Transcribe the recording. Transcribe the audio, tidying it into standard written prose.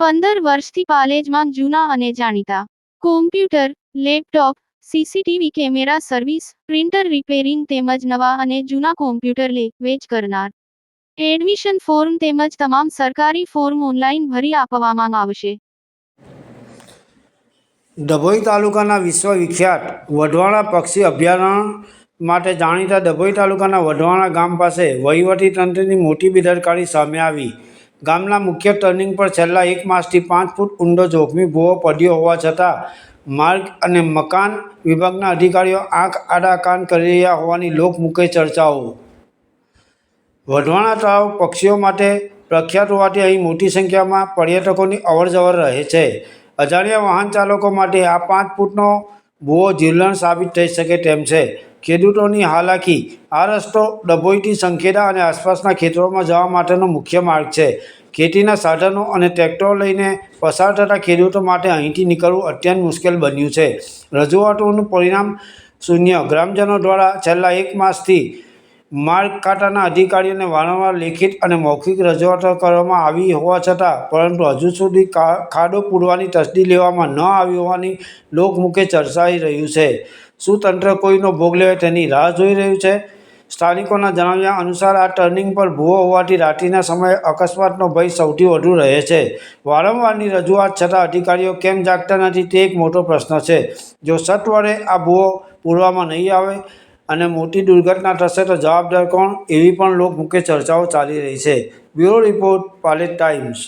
15 વર્ષથી પાલેજમાં જૂના અને જાણીતા computer, laptop, CCTV camera service, printer repairing તેમજ નવા અને જૂના કોમ્પ્યુટર લે-વેચ કરનાર. એડમિશન ફોર્મ તેમજ તમામ સરકારી ફોર્મ ઓનલાઈન ભરી આપવામાં આવશે. ડભોઈ તાલુકાના વિશ્વવિખ્યાત વઢવાણા પક્ષી અભયારણ્ય માટે જાણીતા ડભોઈ તાલુકાના વઢવાણા ગામ પાસે વહીવટીતંત્રની મોટી બેદરકારી સામે આવી. ગામના મુખ્ય ટર્નિંગ પર છેલ્લા 1 માસથી 5 ફૂટ ઊંડો જોખમી ભૂવો પડ્યો હોવા છતાં માર્ગ અને મકાન વિભાગના અધિકારીઓ આંખ આડા કાન કરી રહ્યા હોવાની લોકમુખે ચર્ચાઓ. વઢવાણા તળાવ પક્ષીઓ માટે પ્રખ્યાત હોવાથી અહીં મોટી સંખ્યામાં પર્યટકોની અવરજવર રહે છે. અજાણ્યા વાહન ચાલકો માટે આ 5 ફૂટનો ભૂવો જીવલેણ સાબિત થઈ શકે તેમ છે. ખેડૂતોની હાલાકી. આ રસ્તો ડભોઈથી સંખેડા અને આસપાસના ખેતરોમાં જવા માટેનો મુખ્ય માર્ગ છે. ખેતીના સાધનો અને ટ્રેક્ટરો લઈને પસાર થતા ખેડૂતો માટે અહીંથી નીકળવું અત્યંત મુશ્કેલ બન્યું છે. રજૂઆતોનું પરિણામ શૂન્ય. ગ્રામજનો દ્વારા છેલ્લા 1 માસથી માર્ગ ખાતાના અધિકારીઓને વારંવાર લેખિત અને મૌખિક રજૂઆતો કરવામાં આવી હોવા છતાં પરંતુ હજુ સુધી ખાડો પૂરવાની તસ્દી લેવામાં ન આવી હોવાની લોકમુખે ચર્ચાઈ રહ્યું છે. શું તંત્ર કોઈનો ભોગ લેવે તેની રાહ જોઈ રહ્યું છે? સ્થાનિકોના જણાવ્યા અનુસાર આ ટર્નિંગ પર ભૂવો હોવાથી રાત્રિના સમયે અકસ્માતનો ભય સૌથી વધુ રહે છે. વારંવારની રજૂઆત છતાં અધિકારીઓ કેમ જાગતા નથી તે એક મોટો પ્રશ્ન છે. જો સત્વરે આ ભૂવો પૂરવામાં નહીં આવે અને મોટી દુર્ઘટના થશે તો જવાબદાર કોણ? એવી પણ લોકમુખે ચર્ચાઓ ચાલી રહી છે. Bureau report, Palej times.